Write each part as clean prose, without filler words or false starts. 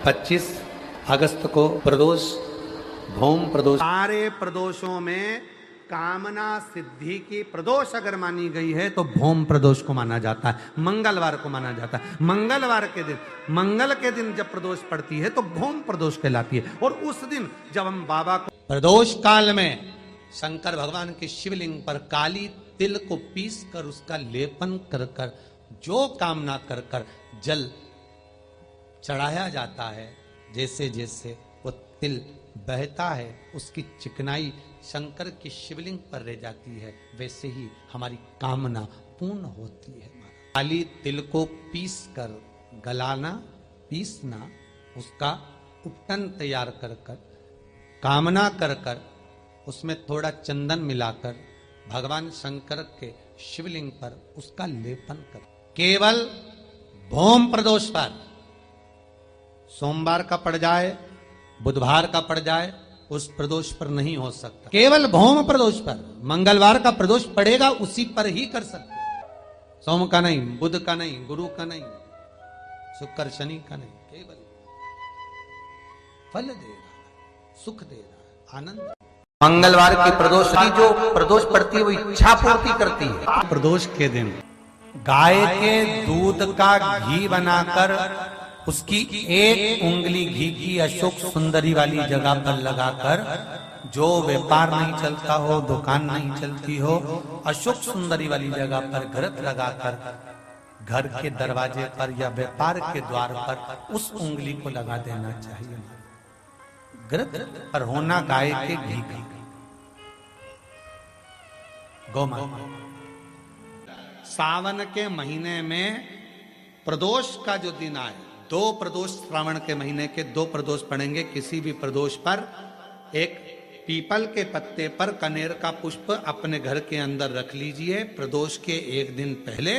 25 अगस्त को प्रदोष, भौम प्रदोष। सारे प्रदोषों में कामना सिद्धि की प्रदोष अगर मानी गई है तो भौम प्रदोष को माना जाता है, मंगलवार को माना जाता है। मंगलवार के दिन, मंगल के दिन जब प्रदोष पड़ती है तो भौम प्रदोष कहलाती है। और उस दिन जब हम बाबा को प्रदोष काल में शंकर भगवान के शिवलिंग पर काली तिल को पीस कर उसका लेपन कर कर जो कामना कर कर जल चढ़ाया जाता है, जैसे जैसे वो तिल बहता है उसकी चिकनाई शंकर की शिवलिंग पर रह जाती है, वैसे ही हमारी कामना पूर्ण होती है। काली तिल को पीस कर गलाना, पीसना, उसका उपटन तैयार कर कर कामना कर कर उसमें थोड़ा चंदन मिलाकर भगवान शंकर के शिवलिंग पर उसका लेपन कर। केवल भौम प्रदोष पर, सोमवार का पड़ जाए, बुधवार का पड़ जाए, उस प्रदोष पर नहीं हो सकता। केवल भौम प्रदोष पर, मंगलवार का प्रदोष पड़ेगा उसी पर ही कर सकते। सोम का नहीं, बुध का नहीं, गुरु का नहीं, शुक्र शनि का नहीं, केवल फल देगा, सुख देगा, आनंद। मंगलवार की प्रदोष की जो प्रदोष पड़ती है वो इच्छा पूर्ति करती है। प्रदोष के दिन गाय के दूध का घी बनाकर उसकी एक उंगली घी की अशोक सुंदरी वाली जगह पर लगाकर, जो व्यापार नहीं चलता हो, दुकान नहीं चलती हो, अशोक सुंदरी वाली जगह पर घृत लगाकर घर के दरवाजे पर या व्यापार के द्वार पर उस उंगली को लगा देना चाहिए। घृत पर होना गाय के घी का, गौमाता। सावन के महीने में प्रदोष का जो दिन आए, 2 प्रदोष श्रावण के महीने के 2 प्रदोष पड़ेंगे। किसी भी प्रदोष पर एक पीपल के पत्ते पर कनेर का पुष्प अपने घर के अंदर रख लीजिए प्रदोष के एक दिन पहले,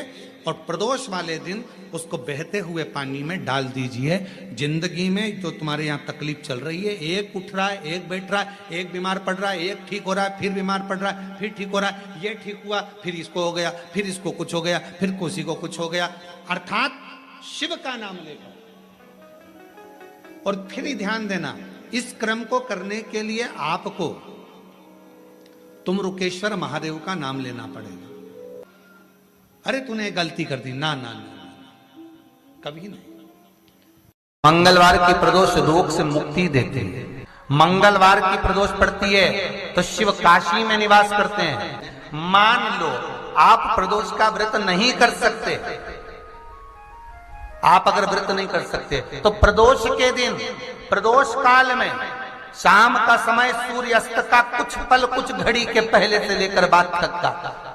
और प्रदोष वाले दिन उसको बहते हुए पानी में डाल दीजिए। जिंदगी में जो तुम्हारे यहाँ तकलीफ चल रही है, एक उठ रहा है, एक बैठ रहा है, एक बीमार पड़ रहा है, एक ठीक हो रहा है, फिर बीमार पड़ रहा है, फिर ठीक हो रहा है, ये ठीक हुआ, फिर इसको हो गया, फिर इसको कुछ हो गया, फिर किसी को कुछ हो गया, अर्थात शिव का नाम लेकर। और फिर ध्यान देना, इस क्रम को करने के लिए आपको तुम रुकेश्वर महादेव का नाम लेना पड़ेगा। अरे तूने गलती कर दी, ना ना ना, कभी नहीं। मंगलवार की प्रदोष रोग से मुक्ति देती है। मंगलवार की प्रदोष पड़ती है तो शिव काशी में निवास करते हैं। मान लो आप प्रदोष का व्रत नहीं कर सकते, आप अगर व्रत नहीं कर सकते तो प्रदोष के दिन, प्रदोष काल में शाम का समय सूर्य अस्त का कुछ पल, कुछ घड़ी के पहले से लेकर बाद तक का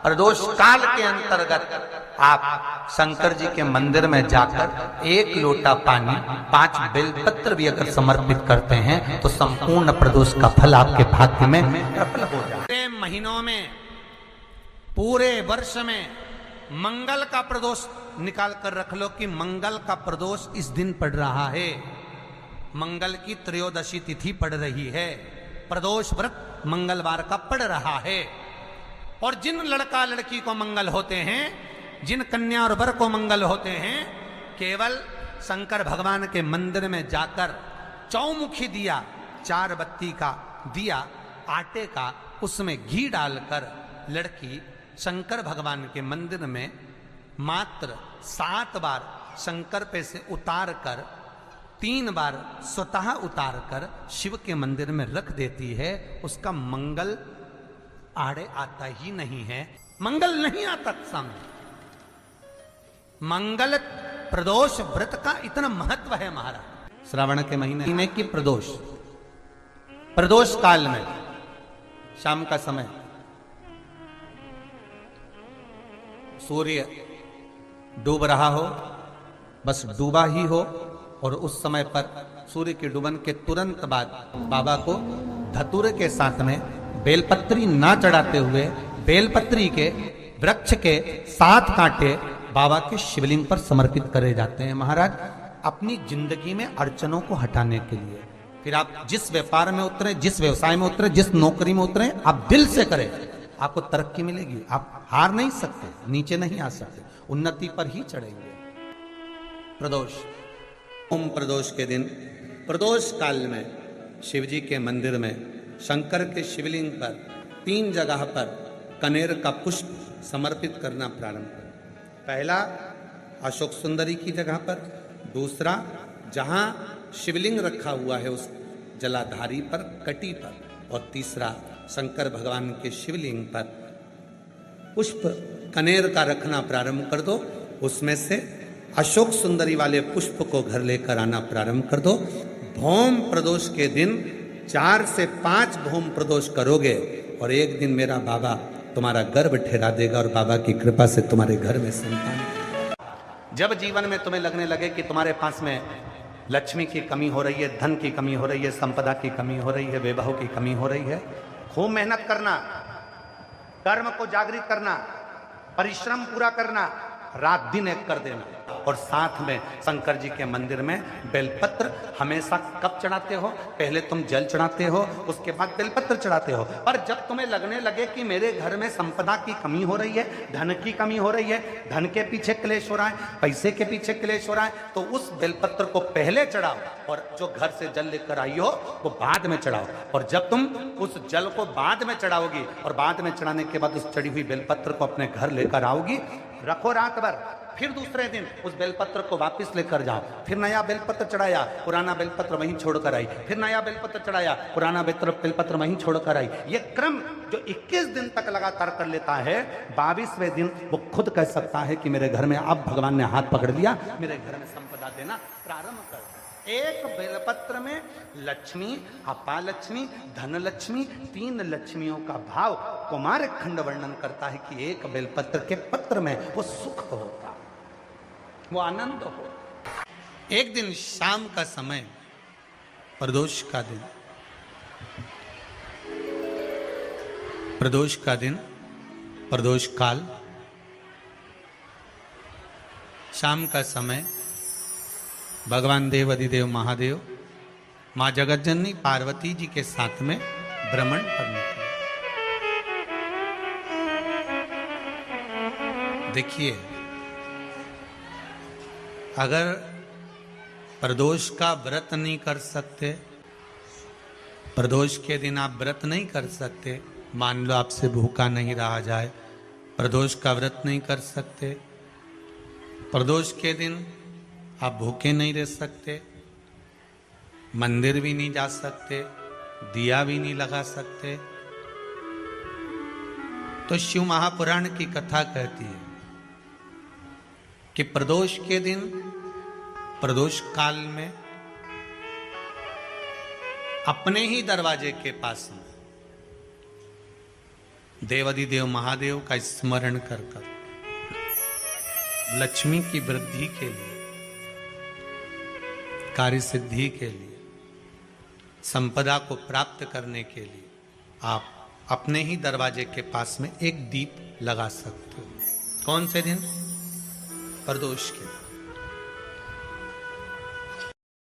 प्रदोष काल के अंतर्गत आप शंकर जी के मंदिर में जाकर 1 लोटा पानी, 5 बेलपत्र भी अगर समर्पित करते हैं तो संपूर्ण प्रदोष का फल आपके भाग्य में प्रबल हो जाए। पूरे महीनों में, पूरे वर्ष में मंगल का प्रदोष निकाल कर रख लो कि मंगल का प्रदोष इस दिन पड़ रहा है, मंगल की त्रयोदशी तिथि पड़ रही है, प्रदोष व्रत मंगलवार का पड़ रहा है। और जिन लड़का लड़की को मंगल होते हैं, जिन कन्या और वर को मंगल होते हैं, केवल शंकर भगवान के मंदिर में जाकर चौमुखी दिया, 4 बत्ती का दिया आटे का, उसमें घी डालकर लड़की शंकर भगवान के मंदिर में मात्र 7 बार शंकर पे से उतार कर, 3 बार स्वतः उतार कर शिव के मंदिर में रख देती है, उसका मंगल आड़े आता ही नहीं है, मंगल नहीं आता सामने। मंगल प्रदोष व्रत का इतना महत्व है महाराज। श्रावण के महीने की प्रदोष, प्रदोष काल में शाम का समय सूर्य डूब रहा हो, बस डूबा ही हो, और उस समय पर सूर्य के डूबन के तुरंत बाद बाबा को धतूरे के साथ में बेलपत्री ना चढ़ाते हुए, बेलपत्री के वृक्ष के 7 कांटे बाबा के शिवलिंग पर समर्पित करे जाते हैं महाराज, अपनी जिंदगी में अड़चनों को हटाने के लिए। फिर आप जिस व्यापार में उतरे, जिस व्यवसाय में उतरे, जिस नौकरी में उतरे, आप दिल से करें, आपको तरक्की मिलेगी। आप हार नहीं सकते, नीचे नहीं आ सकते, उन्नति पर ही चढ़ेंगे। प्रदोष, ओम प्रदोष के दिन प्रदोष काल में शिव जी के मंदिर में शंकर के शिवलिंग पर 3 जगह पर कनेर का पुष्प समर्पित करना प्रारंभ करें। पहला अशोक सुंदरी की जगह पर, दूसरा जहां शिवलिंग रखा हुआ है उस जलाधारी पर, कटी पर, और तीसरा शंकर भगवान के शिवलिंग पर पुष्प कनेर का रखना प्रारंभ कर दो। उसमें से अशोक सुंदरी वाले पुष्प को घर लेकर आना प्रारंभ कर दो। भौम प्रदोष के दिन 4 से 5 भौम प्रदोष करोगे और एक दिन मेरा बाबा तुम्हारा गर्भ ठहरा देगा और बाबा की कृपा से तुम्हारे घर में संतान। जब जीवन में तुम्हें लगने लगे कि तुम्हारे पास में लक्ष्मी की कमी हो रही है, धन की कमी हो रही है, संपदा की कमी हो रही है, वैभव की कमी हो रही है, खूब मेहनत करना, कर्म को जागृत करना, परिश्रम पूरा करना, रात दिन एक कर देना। और साथ में शंकर जी के मंदिर में बेलपत्र हमेशा कब चढ़ाते हो? पहले तुम जल चढ़ाते हो, उसके बाद बेलपत्र चढ़ाते हो। पर जब तुम्हें लगने लगे कि मेरे घर में संपदा की कमी हो रही है, धन की कमी हो रही है, धन के पीछे क्लेश हो रहा है, पैसे के पीछे क्लेश हो रहा है, तो उस बेलपत्र को पहले चढ़ाओ और जो घर से जल लेकर आई हो वो बाद में चढ़ाओ। और जब तुम उस जल को बाद में चढ़ाओगी और बाद में चढ़ाने के बाद उस चढ़ी हुई बेलपत्र को अपने घर लेकर आओगी, रखो रात भर, फिर दूसरे दिन उस बेलपत्र को वापस लेकर जाओ, फिर नया बेलपत्र चढ़ाया, पुराना बेलपत्र वहीं छोड़कर आई, फिर नया बेलपत्र चढ़ाया, पुराना बेलपत्र वहीं छोड़कर आई। ये क्रम जो 21 दिन तक लगातार कर लेता है, 22वें दिन वो खुद कह सकता है कि मेरे घर में अब भगवान ने हाथ पकड़ लिया, मेरे घर में संपदा देना प्रारंभ कर। एक बेलपत्र में लक्ष्मी, अपालक्ष्मी, धनलक्ष्मी, 3 लक्ष्मियों का भाव कुमार खंड वर्णन करता है कि एक बेलपत्र के पत्र में वो सुख होता, वो आनंद हो। एक दिन शाम का समय, प्रदोष का दिन, प्रदोष का दिन, प्रदोष काल, शाम का समय, भगवान देव अधिदेव महादेव मां जगतजननी पार्वती जी के साथ में भ्रमण पर निकले। देखिए, अगर प्रदोष का व्रत नहीं कर सकते, प्रदोष के दिन आप व्रत नहीं कर सकते, मान लो आपसे भूखा नहीं रहा जाए, प्रदोष का व्रत नहीं कर सकते, प्रदोष के दिन आप भूखे नहीं रह सकते, मंदिर भी नहीं जा सकते, दिया भी नहीं लगा सकते, तो शिव महापुराण की कथा कहती है कि प्रदोष के दिन, प्रदोष काल में अपने ही दरवाजे के पास में देवाधिदेव महादेव का स्मरण कर कर लक्ष्मी की वृद्धि के लिए, कार्य सिद्धि के लिए, संपदा को प्राप्त करने के लिए आप अपने ही दरवाजे के पास में एक दीप लगा सकते हो। कौन से दिन? प्रदोष के।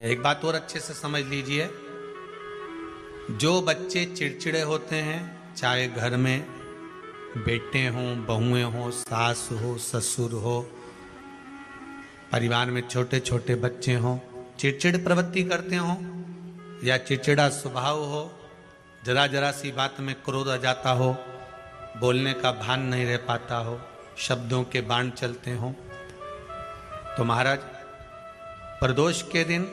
एक बात और अच्छे से समझ लीजिए, जो बच्चे चिड़चिड़े होते हैं, चाहे घर में बेटे हों, बहुएं हों, सास हो, ससुर हो, परिवार में छोटे छोटे बच्चे हों, चिड़चिड़ प्रवृत्ति करते हों या चिड़चिड़ा स्वभाव हो, जरा जरा सी बात में क्रोध आ जाता हो, बोलने का भान नहीं रह पाता हो, शब्दों के बाण चलते हों, तो महाराज प्रदोष के दिन,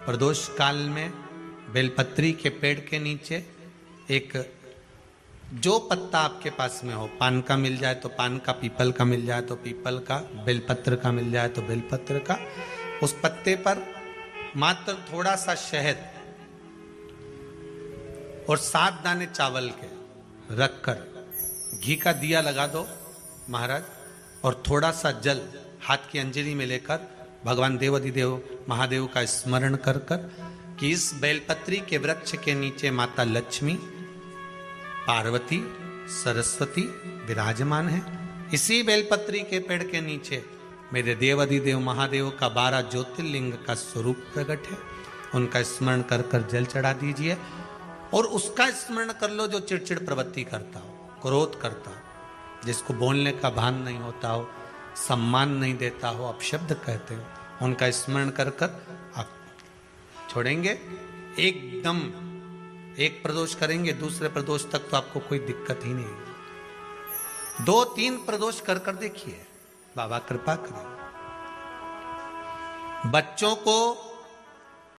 प्रदोष काल में बेलपत्री के पेड़ के नीचे एक, जो पत्ता आपके पास में हो, पान का मिल जाए तो पान का, पीपल का मिल जाए तो पीपल का, बेलपत्र का मिल जाए तो बेलपत्र का, उस पत्ते पर मात्र थोड़ा सा शहद और 7 दाने चावल के रखकर घी का दिया लगा दो महाराज, और थोड़ा सा जल हाथ की अंजलि में लेकर भगवान देवाधिदेव महादेव का स्मरण कर कर कि इस बेलपत्री के वृक्ष के नीचे माता लक्ष्मी, पार्वती, सरस्वती विराजमान है। इसी बेलपत्री के पेड़ के नीचे मेरे देवाधिदेव महादेव का 12 ज्योतिर्लिंग का स्वरूप प्रकट है। उनका स्मरण कर कर जल चढ़ा दीजिए और उसका स्मरण कर लो जो चिड़चिड़ प्रवृत्ति करता हो, क्रोध करता हो, जिसको बोलने का भान नहीं होता हो, सम्मान नहीं देता हो, अपशब्द कहते हो, उनका स्मरण कर कर आप छोड़ेंगे एकदम। एक प्रदोष करेंगे, दूसरे प्रदोष तक तो आपको कोई दिक्कत ही नहीं है। 2-3 प्रदोष कर देखिए, बाबा कृपा करें। बच्चों को